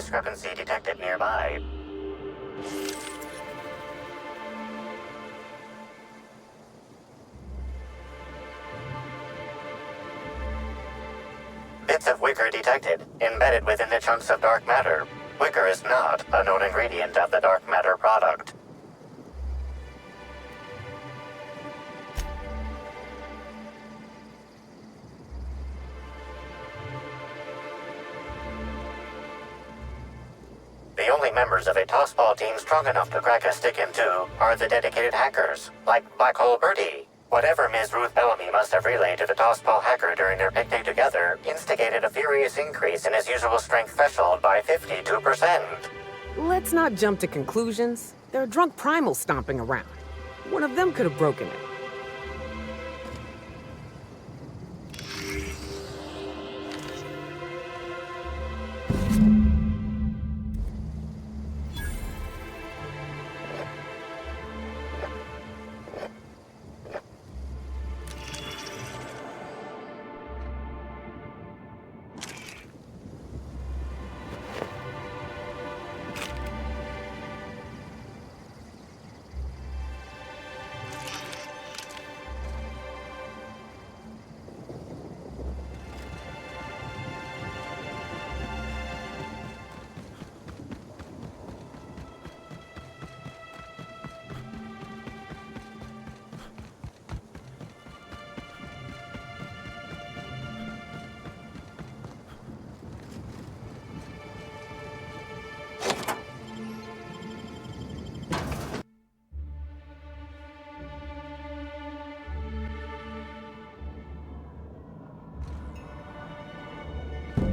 discrepancy detected nearby. Bits of wicker detected, embedded within the chunks of dark matter. Wicker is not a known ingredient of the dark matter product. The only members of a tossball team strong enough to crack a stick in two are the dedicated hackers, like Black Hole Birdie. Whatever Ms. Ruth Bellamy must have relayed to the tossball hacker during their picnic together instigated a furious increase in his usual strength threshold by 52%. Let's not jump to conclusions. There are drunk primals stomping around. One of them could have broken it.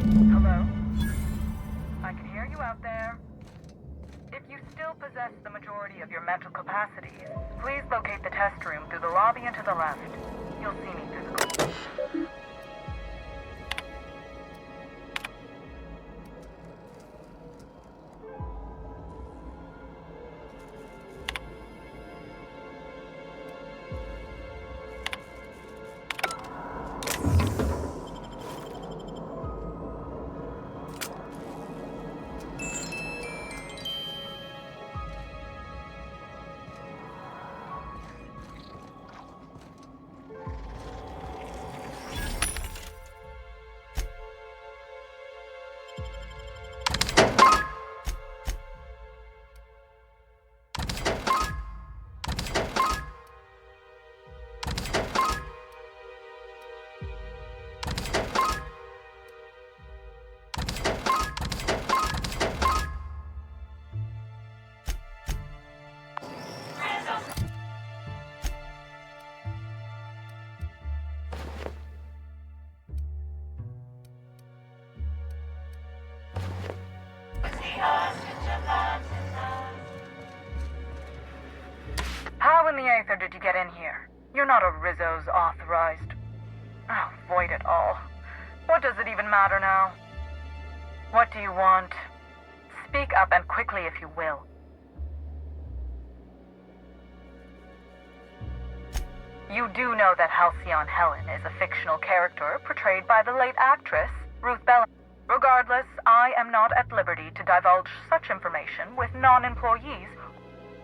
Hello? I can hear you out there. If you still possess the majority of your mental capacities, please locate the test room through the lobby and to the left. You'll see me through the door. How in the Aether did you get in here? You're not a Rizzo's authorized. Oh, void it all. What does it even matter now? What do you want? Speak up and quickly if you will. You do know that Halcyon Helen is a fictional character portrayed by the late actress, Ruth Bellamy. Regardless, I am not at liberty to divulge such information with non-employees.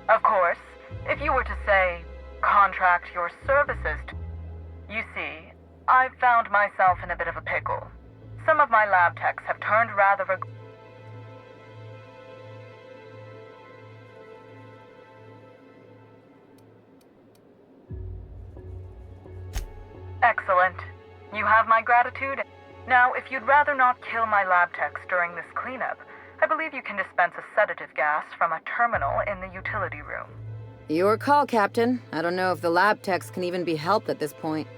Of course, if you were to say, contract your services to... You see, I've found myself in a bit of a pickle. Some of my lab techs have turned rather Excellent. You have my gratitude. Now, if you'd rather not kill my lab techs during this cleanup, I believe you can dispense a sedative gas from a terminal in the utility room. Your call, Captain. I don't know if the lab techs can even be helped at this point.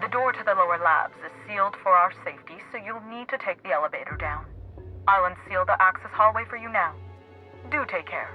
The door to the lower labs is sealed for our safety, so you'll need to take the elevator down. I'll unseal the access hallway for you now. Do take care.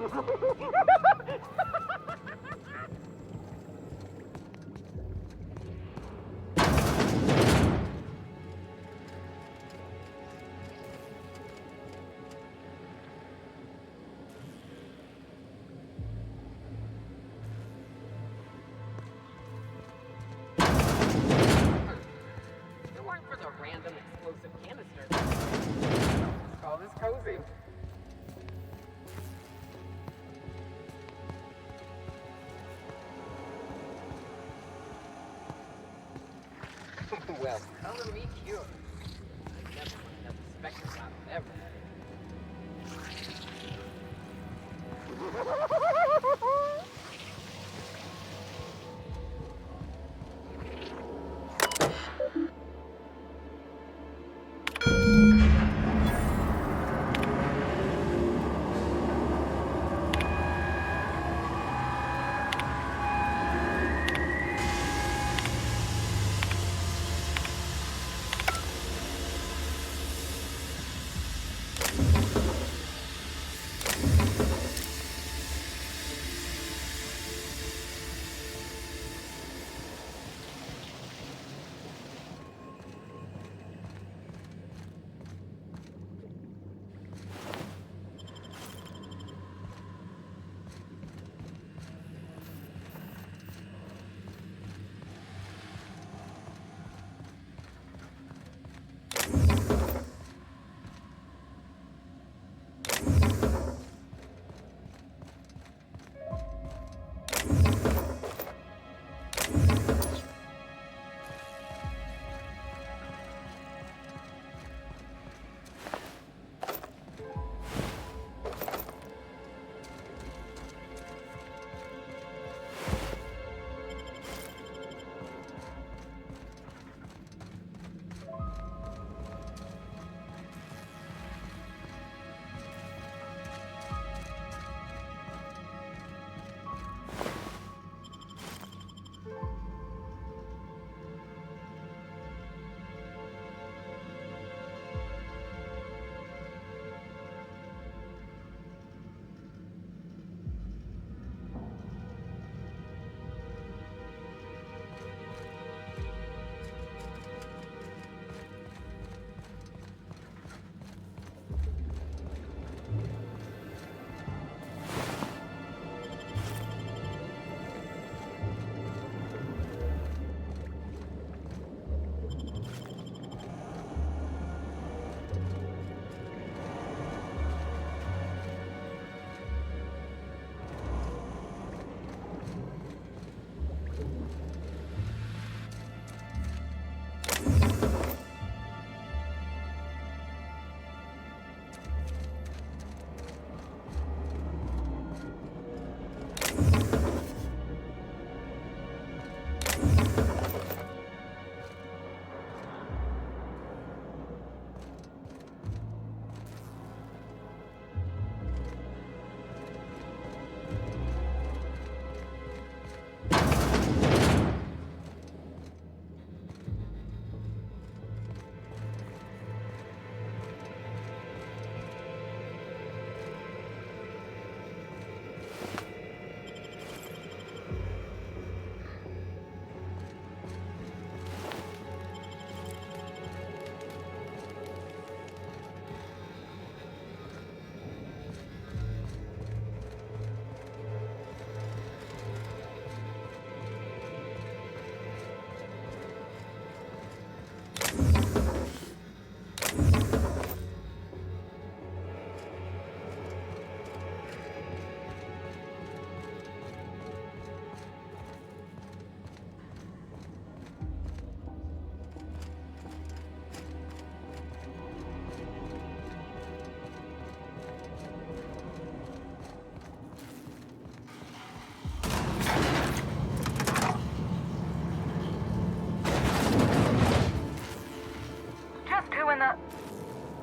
It weren't for the random explosive canisters. Let's call this cozy. Well, color me cured. I never want another specter out of ever.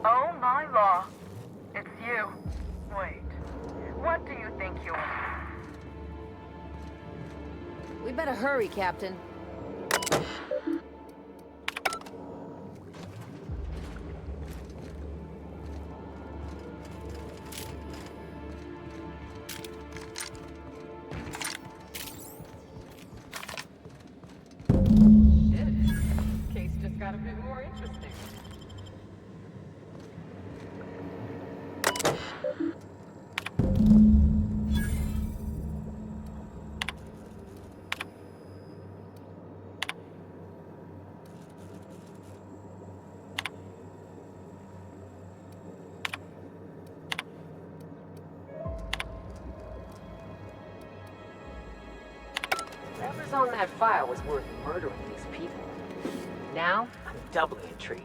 Oh my law. It's you. Wait. What do you think you are? We better hurry, Captain. Whatever's on that file was worth murdering these people. Now, I'm doubly intrigued.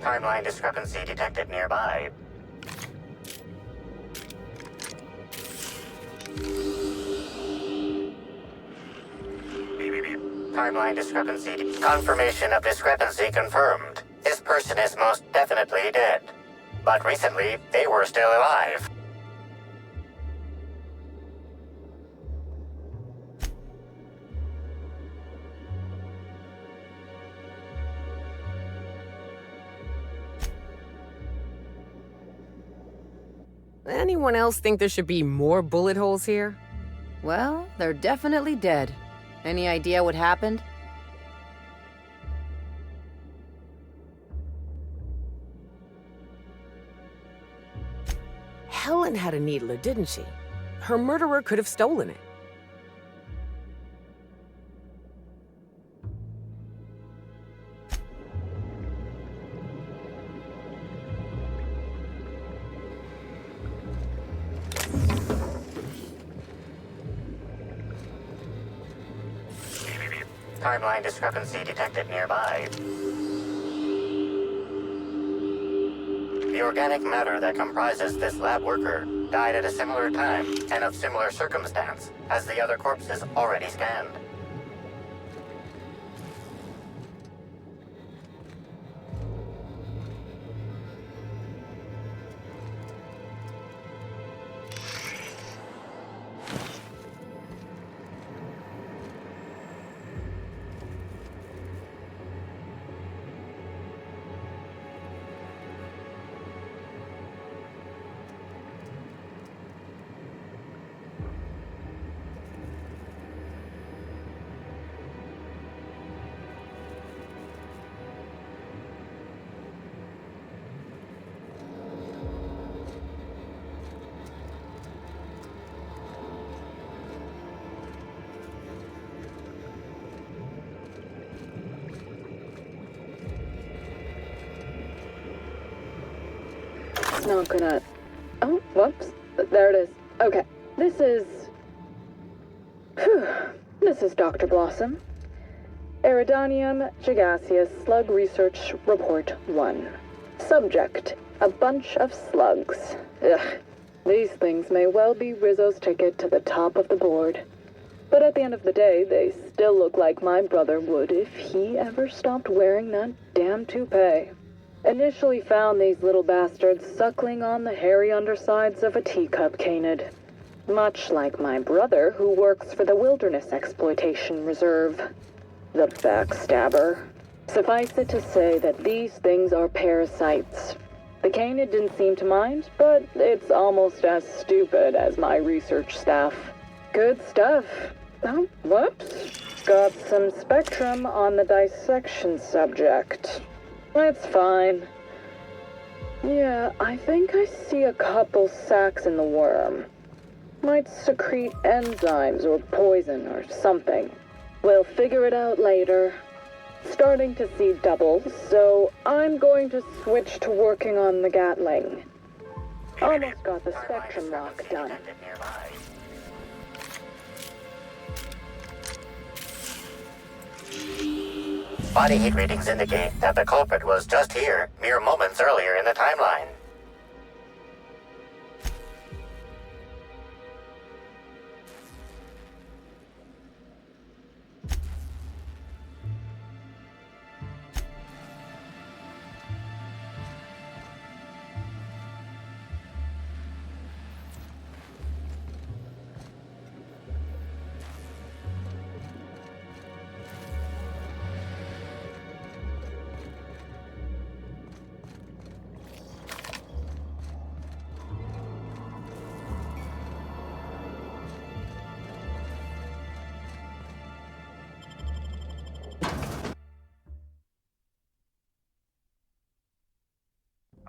Timeline discrepancy detected nearby. Timeline discrepancy. Confirmation of discrepancy confirmed. This person is most definitely dead. But recently, they were still alive. Anyone else think there should be more bullet holes here? Well, they're definitely dead. Any idea what happened? Helen had a needler, didn't she? Her murderer could have stolen it. Timeline discrepancy detected nearby. The organic matter that comprises this lab worker died at a similar time and of similar circumstance as the other corpses already scanned. It's not gonna... Oh, whoops. There it is. Okay. This is... Phew. This is Dr. Blossom. Iridanium Gigaseous Slug Research Report 1. Subject: a bunch of slugs. Ugh. These things may well be Rizzo's ticket to the top of the board. But at the end of the day, they still look like my brother would if he ever stopped wearing that damn toupee. Initially found these little bastards suckling on the hairy undersides of a teacup canid. Much like my brother, who works for the Wilderness Exploitation Reserve. The backstabber. Suffice it to say that these things are parasites. The canid didn't seem to mind, but it's almost as stupid as my research staff. Good stuff. Oh, whoops. Got some spectrum on the dissection subject. That's fine. Yeah, I think I see a couple sacs in the worm. Might secrete enzymes or poison or something. We'll figure it out later. Starting to see doubles, so I'm going to switch to working on the Gatling. Almost got the spectrum lock done. Body heat readings indicate that the culprit was just here, mere moments earlier in the timeline.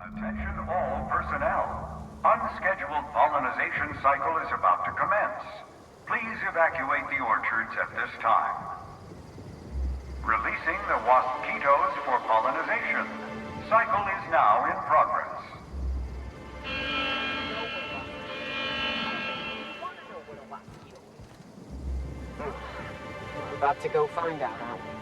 Attention all personnel. Unscheduled pollination cycle is about to commence. Please evacuate the orchards at this time. Releasing the waspitos for pollination. Cycle is now in progress. We're about to go find out, aren't we?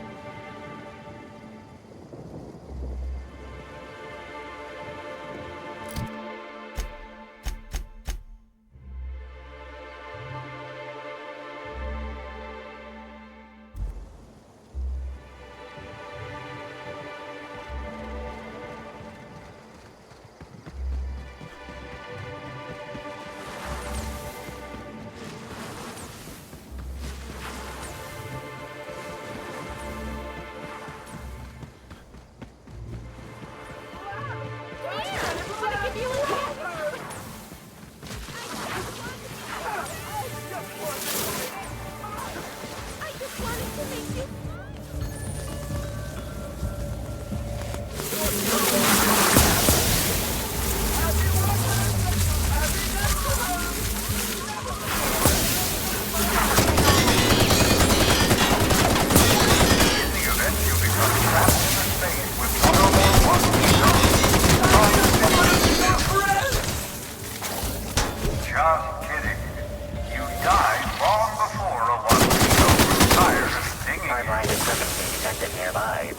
Just kidding. You died long before a waspito grew tired of stinging My you. mind is perfectly detected nearby.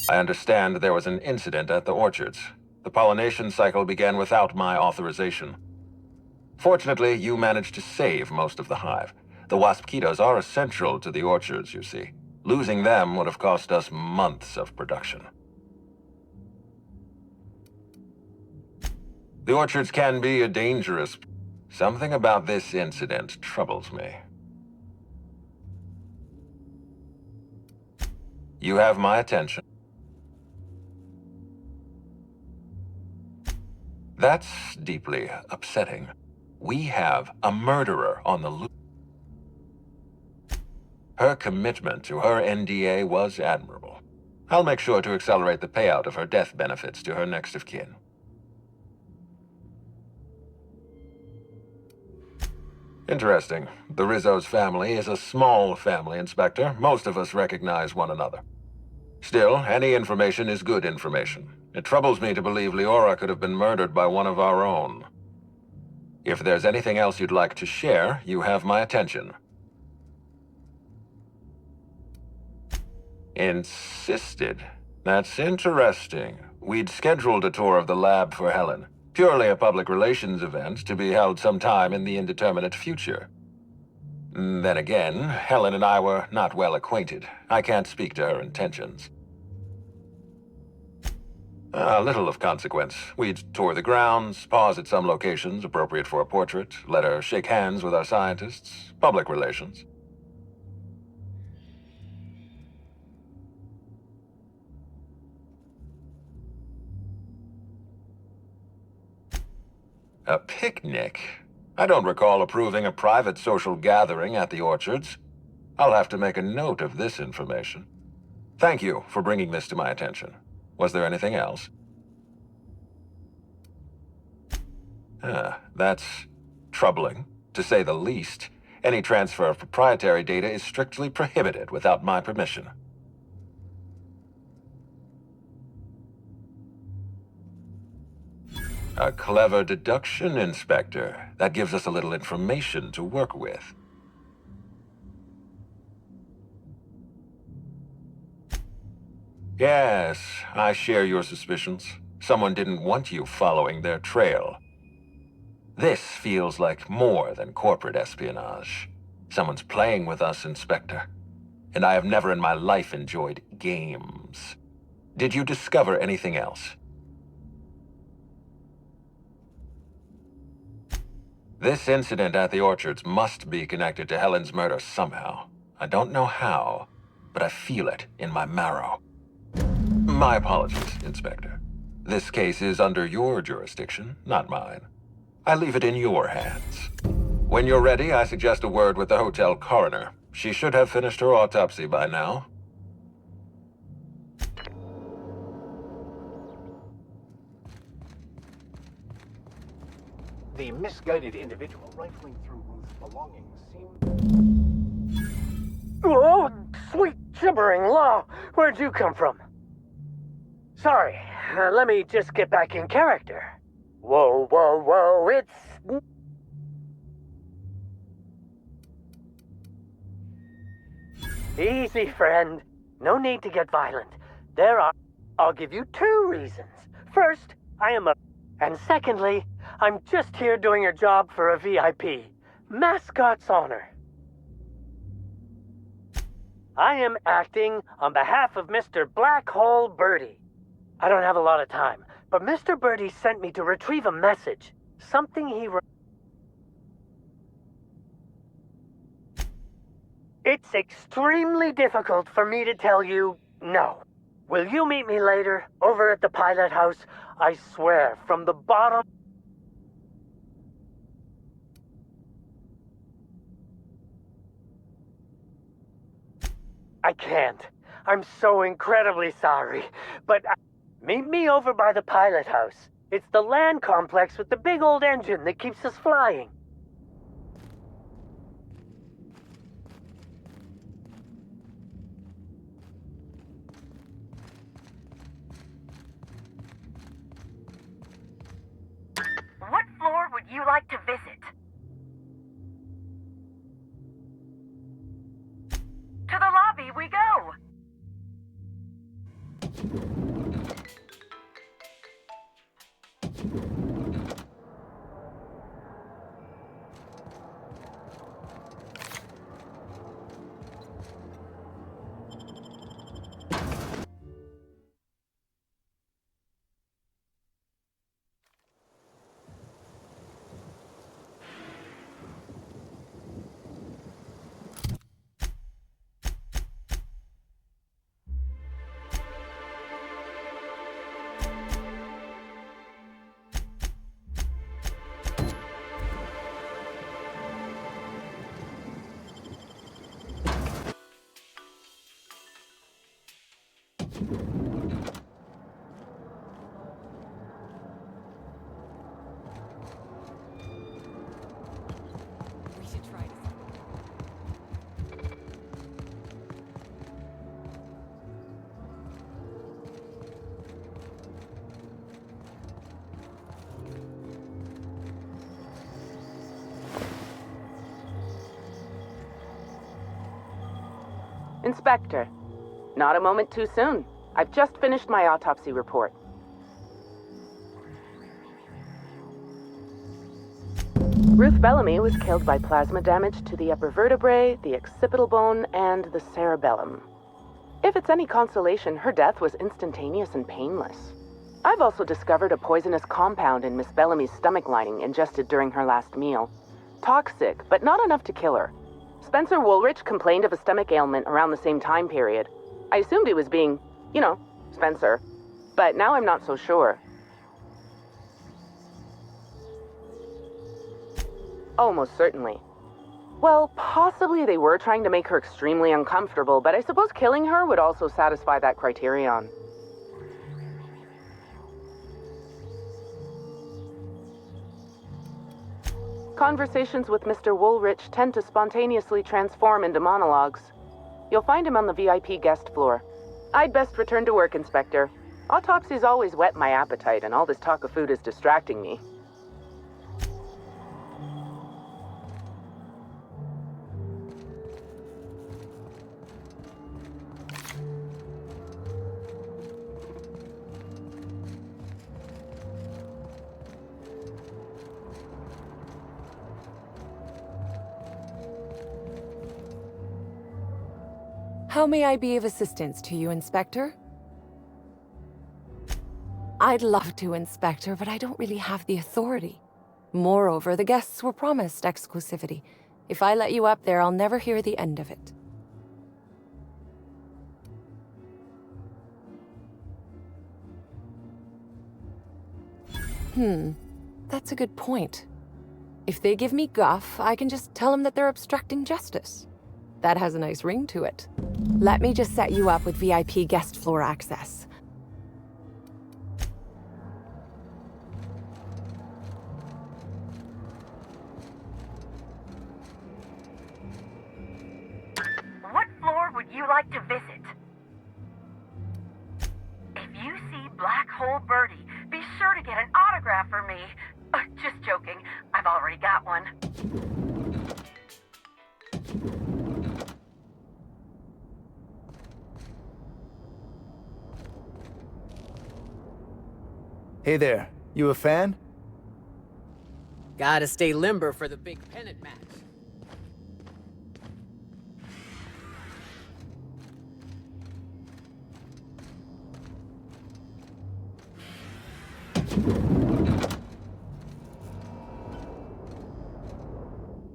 I understand there was an incident at the orchards. The pollination cycle began without my authorization. Fortunately, you managed to save most of the hive. The waspitos are essential to the orchards, you see. Losing them would have cost us months of production. The orchards can be a dangerous... Something about this incident troubles me. You have my attention. That's deeply upsetting. We have a murderer on the loose. Her commitment to her NDA was admirable. I'll make sure to accelerate the payout of her death benefits to her next of kin. Interesting. The Rizzo's family is a small family, Inspector. Most of us recognize one another. Still, any information is good information. It troubles me to believe Leora could have been murdered by one of our own. If there's anything else you'd like to share, you have my attention. Insisted? That's interesting. We'd scheduled a tour of the lab for Helen. Purely a public relations event to be held sometime in the indeterminate future. Then again, Helen and I were not well acquainted. I can't speak to her intentions. Little of consequence. We'd tour the grounds, pause at some locations appropriate for a portrait, let her shake hands with our scientists. Public relations. A picnic? I don't recall approving a private social gathering at the orchards. I'll have to make a note of this information. Thank you for bringing this to my attention. Was there anything else? That's troubling, to say the least. Any transfer of proprietary data is strictly prohibited without my permission. A clever deduction, Inspector. That gives us a little information to work with. Yes, I share your suspicions. Someone didn't want you following their trail. This feels like more than corporate espionage. Someone's playing with us, Inspector. And I have never in my life enjoyed games. Did you discover anything else? This incident at the orchards must be connected to Helen's murder somehow. I don't know how, but I feel it in my marrow. My apologies, Inspector. This case is under your jurisdiction, not mine. I leave it in your hands. When you're ready, I suggest a word with the hotel coroner. She should have finished her autopsy by now. The misguided individual rifling through Ruth's belongings seemed... Oh, sweet gibbering law! Where'd you come from? Sorry, let me just get back in character. Whoa, whoa, whoa, it's... Easy, friend. No need to get violent. I'll give you 2 reasons. First, I am a... And secondly, I'm just here doing a job for a VIP. Mascot's honor. I am acting on behalf of Mr. Black Hole Birdie. I don't have a lot of time, but Mr. Birdie sent me to retrieve a message. Something he It's extremely difficult for me to tell you no. Will you meet me later, over at the pilot house? I swear, from the bottom... I can't. I'm so incredibly sorry. But meet me over by the pilot house. It's the land complex with the big old engine that keeps us flying. What floor would you like to visit? To the lobby we go! Inspector, Not a moment too soon. I've just finished my autopsy report. Ruth Bellamy was killed by plasma damage to the upper vertebrae, the occipital bone, and the cerebellum. If it's any consolation, her death was instantaneous and painless. I've also discovered a poisonous compound in Miss Bellamy's stomach lining ingested during her last meal. Toxic, but not enough to kill her. Spencer Woolrich complained of a stomach ailment around the same time period. I assumed he was being, Spencer. But now I'm not so sure. Oh, most certainly. Well, possibly they were trying to make her extremely uncomfortable, but I suppose killing her would also satisfy that criterion. Conversations with Mr. Woolrich tend to spontaneously transform into monologues. You'll find him on the VIP guest floor. I'd best return to work, Inspector. Autopsies always whet my appetite, and all this talk of food is distracting me. How may I be of assistance to you, Inspector? I'd love to, Inspector, but I don't really have the authority. Moreover, the guests were promised exclusivity. If I let you up there, I'll never hear the end of it. That's a good point. If they give me guff, I can just tell them that they're obstructing justice. That has a nice ring to it. Let me just set you up with VIP guest floor access. What floor would you like to visit? If you see Black Hole Birdie, be sure to get an autograph for me. Just joking. I've already got one. Hey there, you a fan? Gotta stay limber for the big pennant match.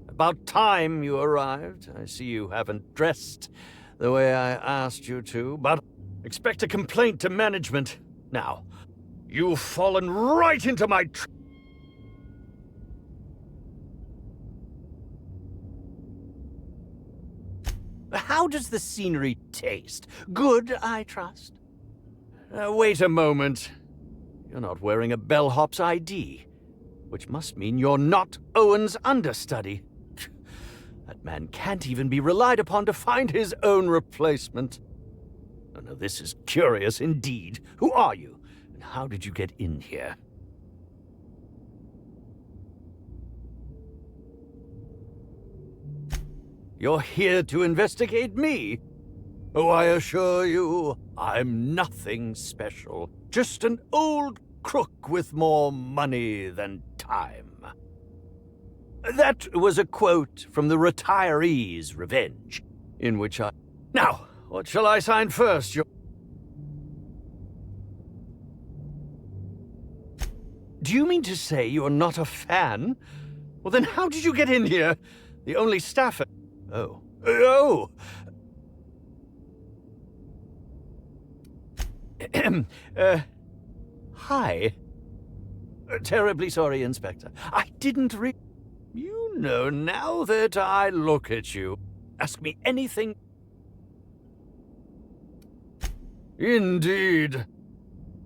About time you arrived. I see you haven't dressed the way I asked you to, but expect a complaint to management. Now, you've fallen right into my How does the scenery taste? Good, I trust. Wait a moment. You're not wearing a bellhop's ID, which must mean you're not Owen's understudy. That man can't even be relied upon to find his own replacement. Oh, no, this is curious indeed. Who are you? And how did you get in here? You're here to investigate me? Oh, I assure you, I'm nothing special. Just an old crook with more money than time. That was a quote from the Retiree's Revenge, in which I... Now, what shall I sign first? Do you mean to say you're not a fan? Well, then how did you get in here? The only staffer... Oh. Oh! Hi. Terribly sorry, Inspector. I didn't You know, now that I look at you, ask me anything. Indeed.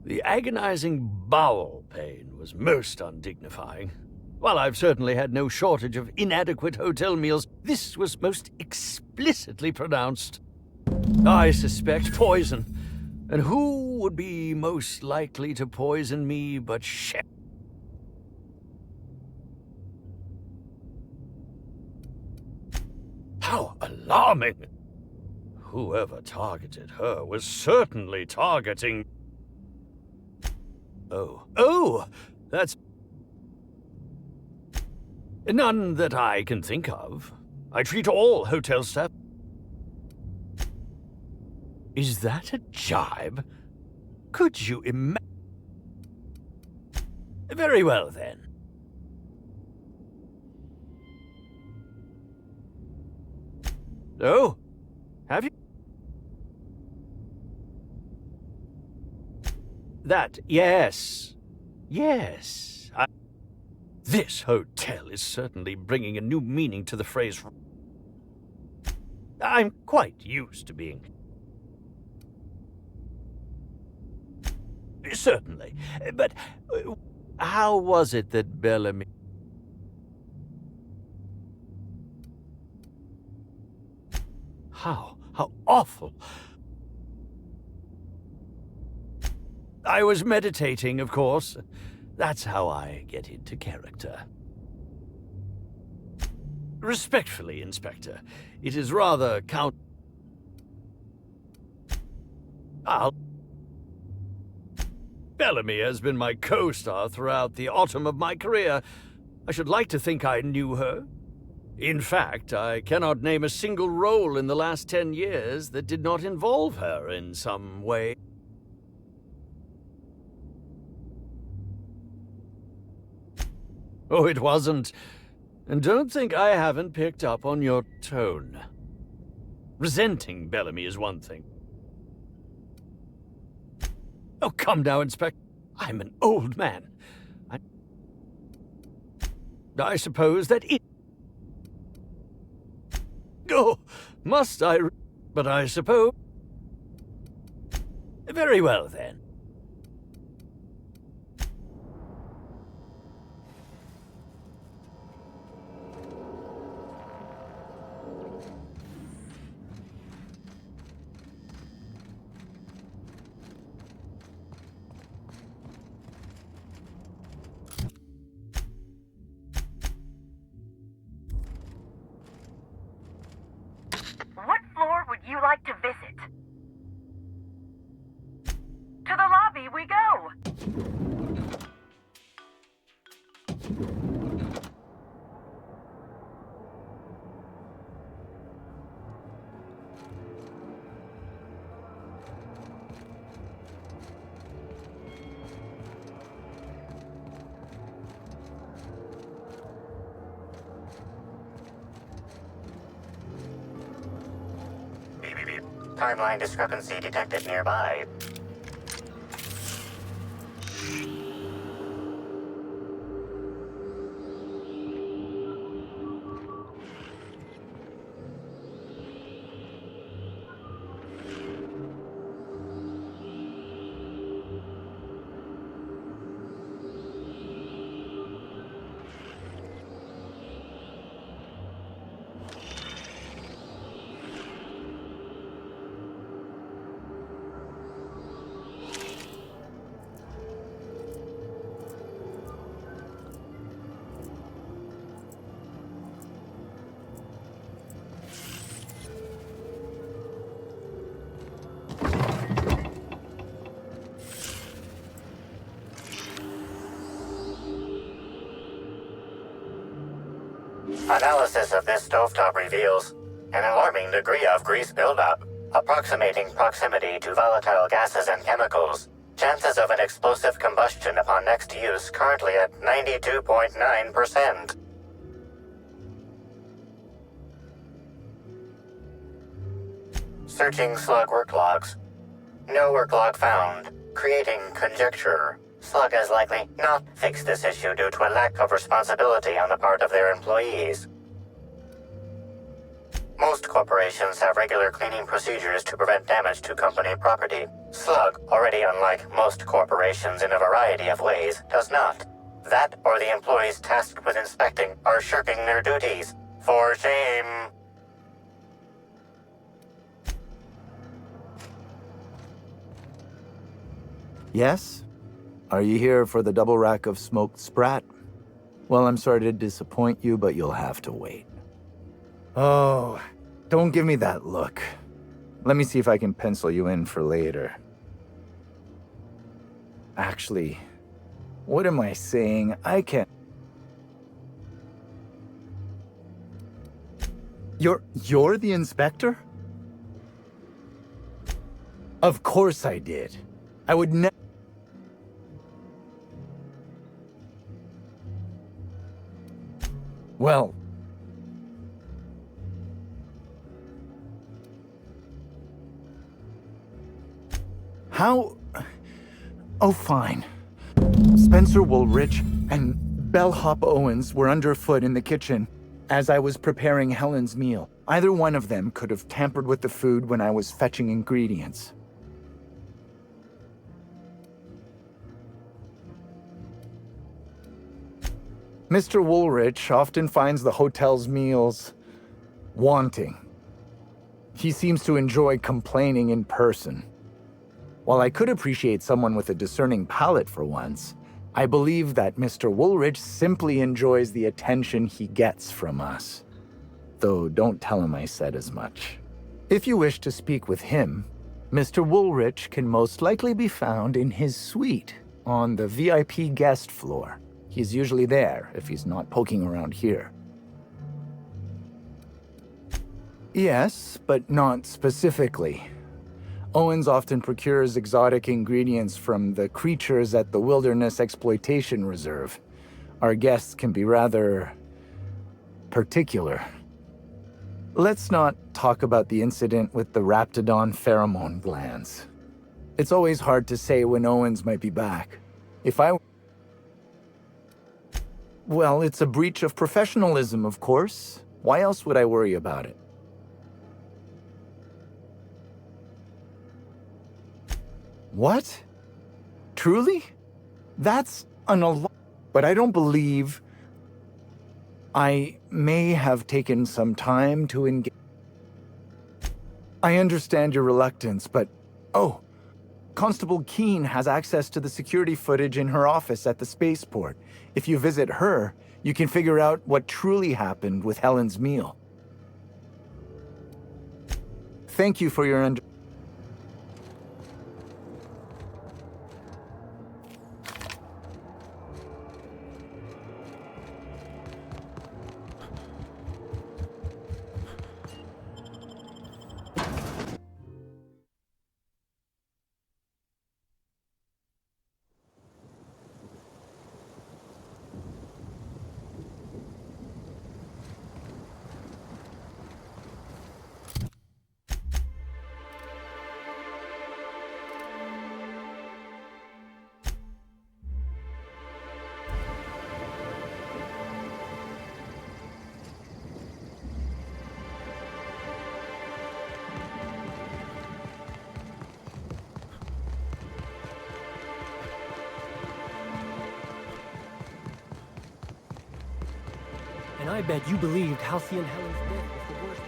The agonizing bowel pain was most undignifying. While I've certainly had no shortage of inadequate hotel meals, this was most explicitly pronounced. I suspect poison. And who would be most likely to poison me but Shep? How alarming! Whoever targeted her was certainly targeting... Oh, that's... None that I can think of. I treat all hotel staff... Is that a jibe? Could you imagine? Very well, then. Oh? Have you? That, yes. Yes. This hotel is certainly bringing a new meaning to the phrase. I'm quite used to being... Certainly. But how was it that Bellamy... How awful. I was meditating, of course. That's how I get into character. Respectfully, Inspector, it is rather Bellamy has been my co-star throughout the autumn of my career. I should like to think I knew her. In fact, I cannot name a single role in the last 10 years that did not involve her in some way. Oh, it wasn't. And don't think I haven't picked up on your tone. Resenting Bellamy is one thing. Oh, come now, Inspector. I'm an old man. I suppose that it... Oh, must I... But I suppose... Very well, then. What floor would you like to visit? To the lobby we go! Timeline discrepancy detected nearby. Analysis of this stovetop reveals an alarming degree of grease buildup, approximating proximity to volatile gases and chemicals. Chances of an explosive combustion upon next use currently at 92.9%. Searching slug work logs. No work log found. Creating conjecture. Slug has likely not fixed this issue due to a lack of responsibility on the part of their employees. Most corporations have regular cleaning procedures to prevent damage to company property. Slug, already unlike most corporations in a variety of ways, does not. That or the employees tasked with inspecting are shirking their duties. For shame. Yes? Are you here for the double rack of smoked sprat? Well, I'm sorry to disappoint you, but you'll have to wait. Oh, don't give me that look. Let me see if I can pencil you in for later. Actually, what am I saying? I can't... You're the inspector? Of course I did. I would never... Well... How... Oh, fine. Spencer Woolrich and Bellhop Owens were underfoot in the kitchen as I was preparing Helen's meal. Either one of them could have tampered with the food when I was fetching ingredients. Mr. Woolrich often finds the hotel's meals wanting. He seems to enjoy complaining in person. While I could appreciate someone with a discerning palate for once, I believe that Mr. Woolrich simply enjoys the attention he gets from us. Though don't tell him I said as much. If you wish to speak with him, Mr. Woolrich can most likely be found in his suite on the VIP guest floor. He's usually there if he's not poking around here. Yes, but not specifically. Owens often procures exotic ingredients from the creatures at the Wilderness Exploitation Reserve. Our guests can be rather... particular. Let's not talk about the incident with the Raptidon pheromone glands. It's always hard to say when Owens might be back. Well, it's a breach of professionalism, of course. Why else would I worry about it? What? Truly? That's an alarm. But I don't believe... I may have taken some time to engage. I understand your reluctance, but... Oh, Constable Keene has access to the security footage in her office at the spaceport. If you visit her, you can figure out what truly happened with Helen's meal. Thank you for your And I bet you believed Halcyon Helen's death was the worst.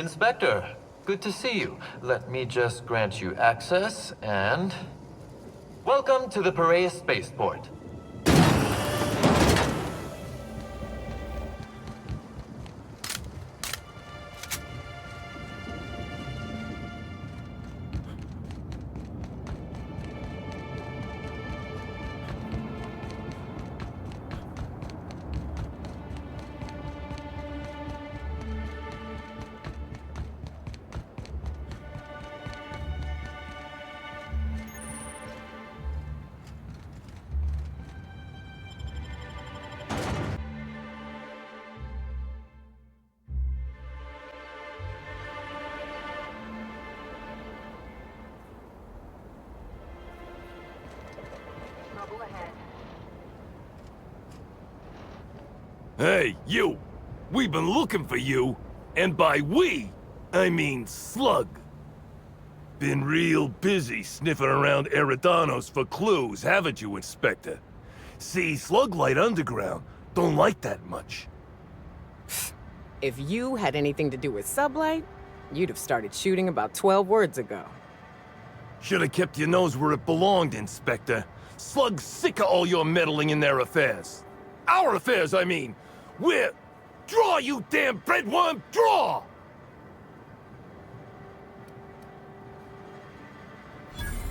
Inspector, good to see you. Let me just grant you access and... Welcome to the Piraeus Spaceport. Hey, you! We've been looking for you, and by we, I mean Slug. Been real busy sniffing around Eridanos for clues, haven't you, Inspector? See, Slug Light Underground don't like that much. If you had anything to do with Sublight, you'd have started shooting about 12 words ago. Should have kept your nose where it belonged, Inspector. Slug's sick of all your meddling in their affairs. Our affairs, I mean. We're... Draw, you damn breadworm, draw!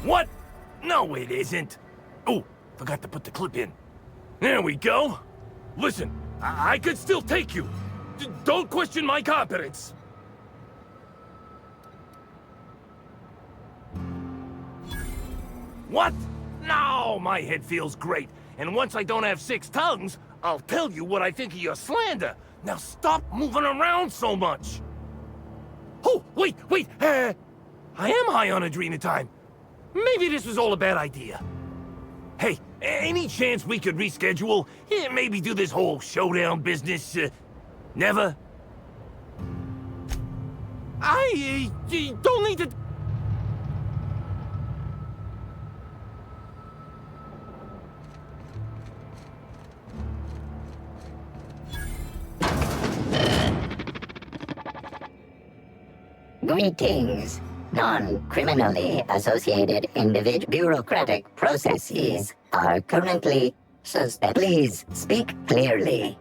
What? No, it isn't. Oh, forgot to put the clip in. There we go. Listen, I could still take you. Don't question my competence. What? No, my head feels great. And once I don't have 6 tongues, I'll tell you what I think of your slander. Now stop moving around so much. Oh, wait. I am high on adrenatime. Maybe this was all a bad idea. Hey, any chance we could reschedule? Maybe do this whole showdown business, never? I don't need to... Greetings. Non-criminally associated bureaucratic processes are currently suspended. Please speak clearly.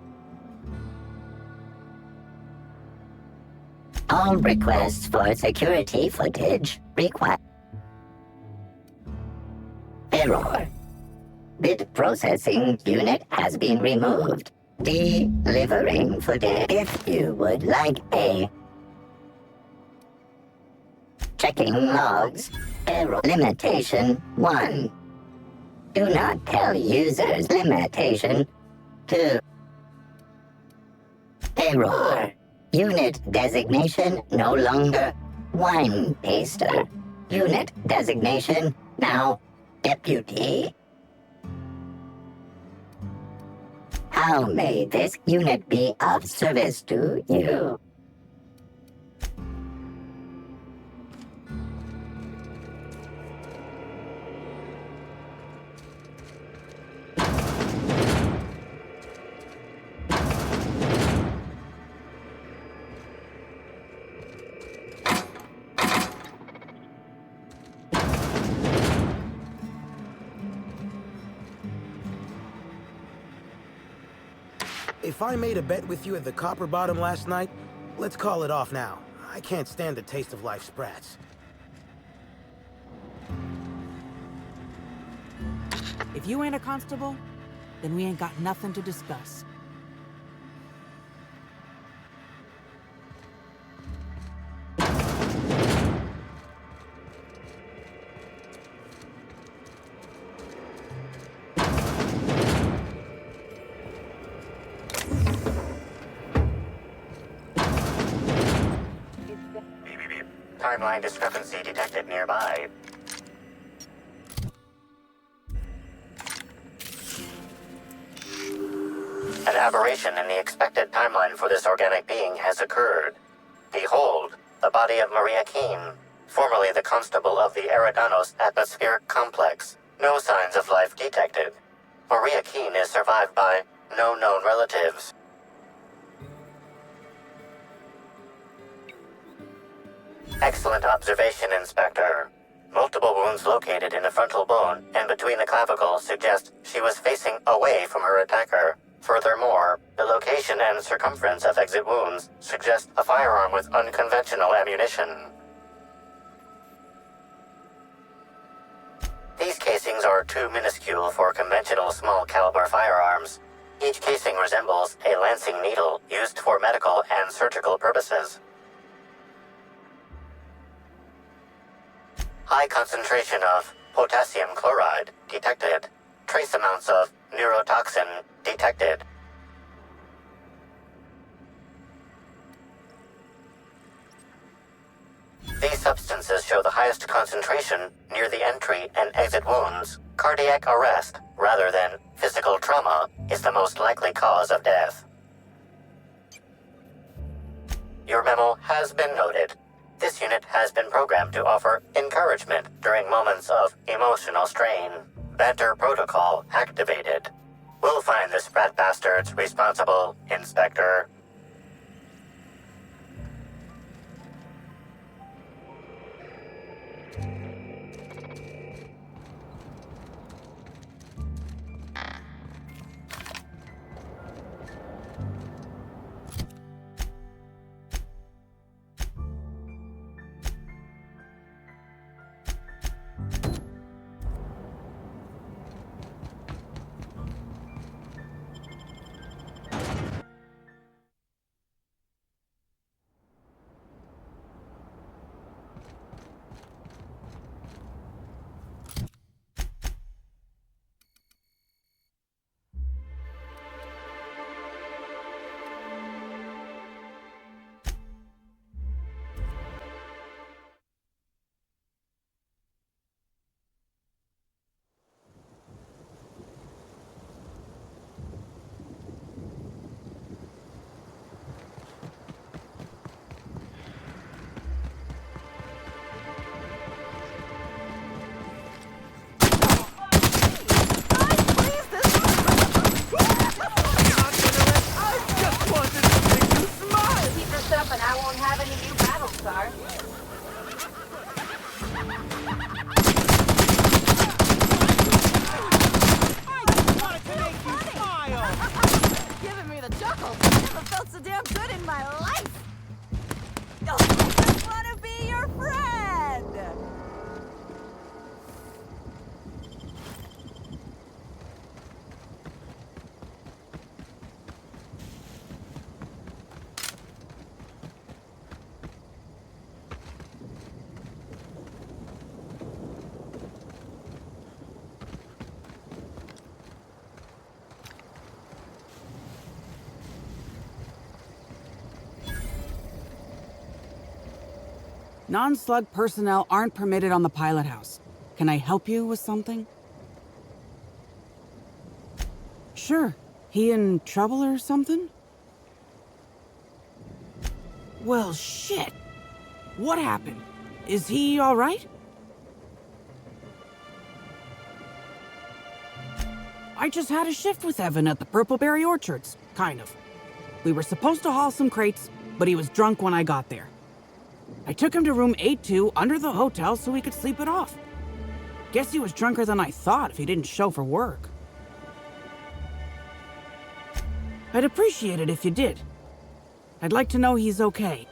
All requests for security footage require... Error. Bit processing unit has been removed. Delivering footage. If you would like a... Checking logs. Error. Limitation 1. Do not tell users. Limitation 2. Error. Unit designation no longer wine taster. Unit designation now deputy. How may this unit be of service to you? If I made a bet with you at the Copper Bottom last night, let's call it off now. I can't stand the taste of life sprats. If you ain't a constable, then we ain't got nothing to discuss. Timeline discrepancy detected nearby. An aberration in the expected timeline for this organic being has occurred. Behold, the body of Maria Keene, formerly the constable of the Eridanos Atmospheric Complex. No signs of life detected. Maria Keene is survived by no known relatives. Excellent observation, Inspector. Multiple wounds located in the frontal bone and between the clavicles suggest she was facing away from her attacker. Furthermore, the location and circumference of exit wounds suggest a firearm with unconventional ammunition. These casings are too minuscule for conventional small-caliber firearms. Each casing resembles a lancing needle used for medical and surgical purposes. High concentration of potassium chloride detected. Trace amounts of neurotoxin detected. These substances show the highest concentration near the entry and exit wounds. Cardiac arrest, rather than physical trauma, is the most likely cause of death. Your memo has been noted. This unit has been programmed to offer encouragement during moments of emotional strain. Banter protocol activated. We'll find the sprat bastards responsible, Inspector. And I won't have any new battle scars. I just wanted to make you smile! Giving me the chuckles. Never felt so damn good in my life. Oh, I just want to be your friend. Non-slug personnel aren't permitted on the pilot house. Can I help you with something? Sure. He in trouble or something? Well, shit. What happened? Is he all right? I just had a shift with Evan at the Purpleberry Orchards, kind of. We were supposed to haul some crates, but he was drunk when I got there. I took him to room 8-2 under the hotel so he could sleep it off. Guess he was drunker than I thought if he didn't show for work. I'd appreciate it if you did. I'd like to know he's okay.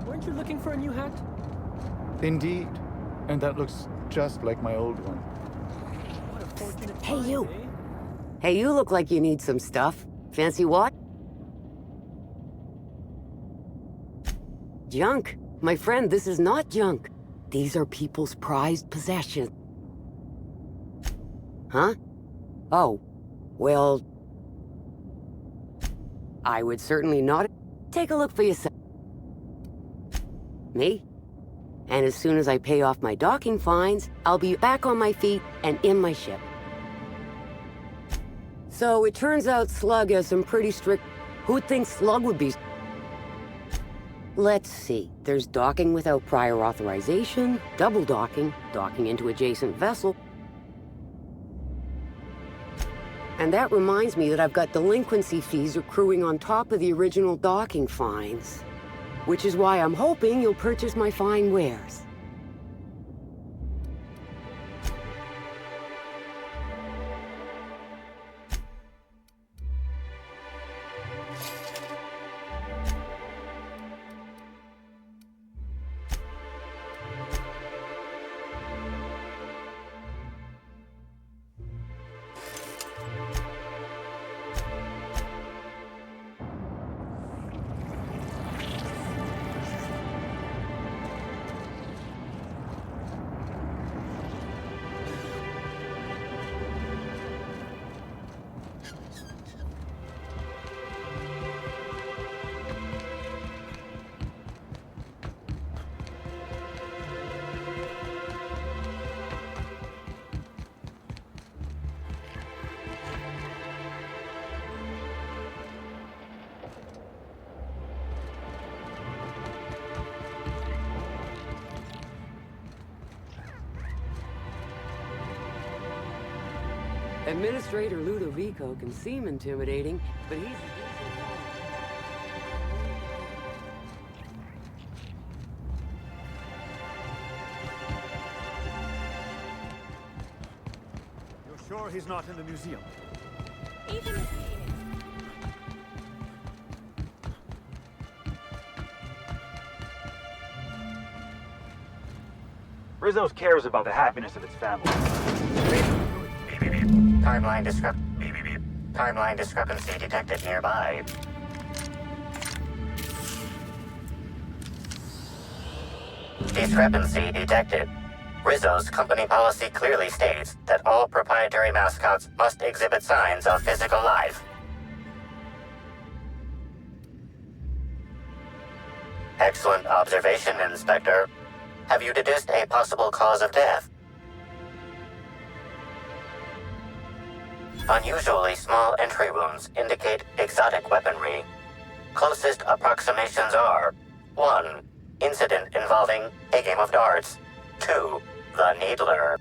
Weren't you looking for a new hat? Indeed. And that looks just like my old one. Hey, you. Hey, you look like you need some stuff. Fancy what? Junk. My friend, this is not junk. These are people's prized possessions. Huh? Oh. Well... I would certainly not... Take a look for yourself. Me? And as soon as I pay off my docking fines, I'll be back on my feet and in my ship. So it turns out Slug has some pretty strict... Who'd think Slug would be... Let's see. There's docking without prior authorization, double docking, docking into adjacent vessel. And that reminds me that I've got delinquency fees accruing on top of the original docking fines. Which is why I'm hoping you'll purchase my fine wares. Administrator Ludovico can seem intimidating, but he's... You're sure he's not in the museum? Even if he Rizzo's cares about the happiness of its family. Timeline discrepancy detected nearby. Discrepancy detected. Rizzo's company policy clearly states that all proprietary mascots must exhibit signs of physical life. Excellent observation, Inspector. Have you deduced a possible cause of death? Unusually small entry wounds indicate exotic weaponry. Closest approximations are 1. Incident involving a game of darts. 2. The Needler.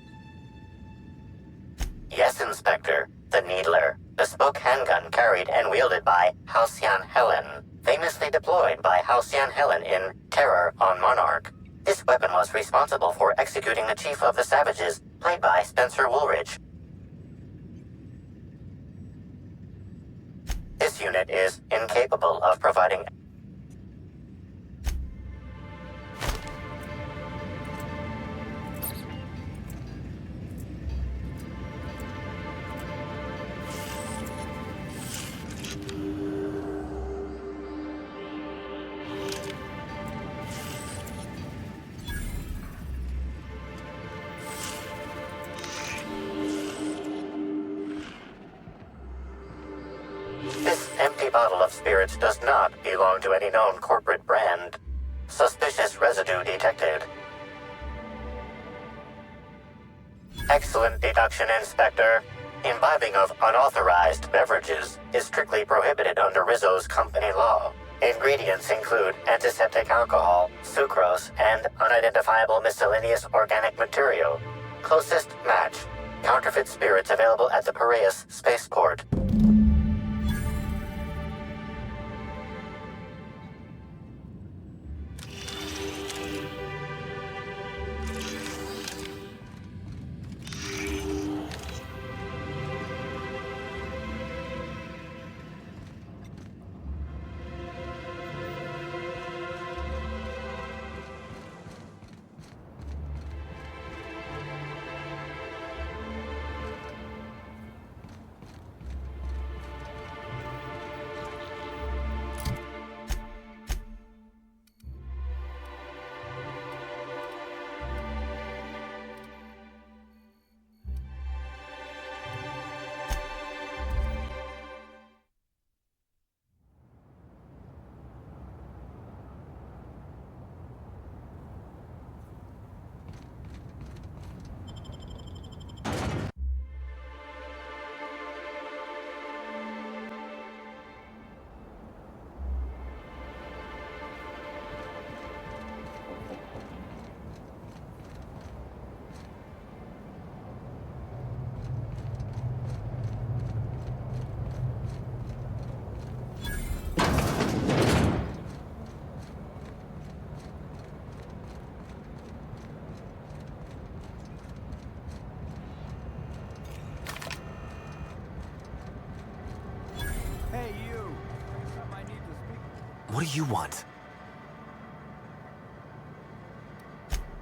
Yes, Inspector. The Needler. Bespoke handgun carried and wielded by Halcyon Helen. Famously deployed by Halcyon Helen in Terror on Monarch. This weapon was responsible for executing the Chief of the Savages, played by Spencer Woolridge. This unit is incapable of providing... This empty bottle of spirits does not belong to any known corporate brand. Suspicious residue detected. Excellent deduction, Inspector. Imbibing of unauthorized beverages is strictly prohibited under Rizzo's company law. Ingredients include antiseptic alcohol, sucrose, and unidentifiable miscellaneous organic material. Closest match. Counterfeit spirits available at the Piraeus spaceport. What do you want?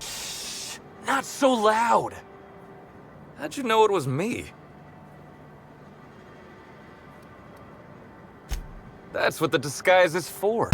Shh! Not so loud! How'd you know it was me? That's what the disguise is for.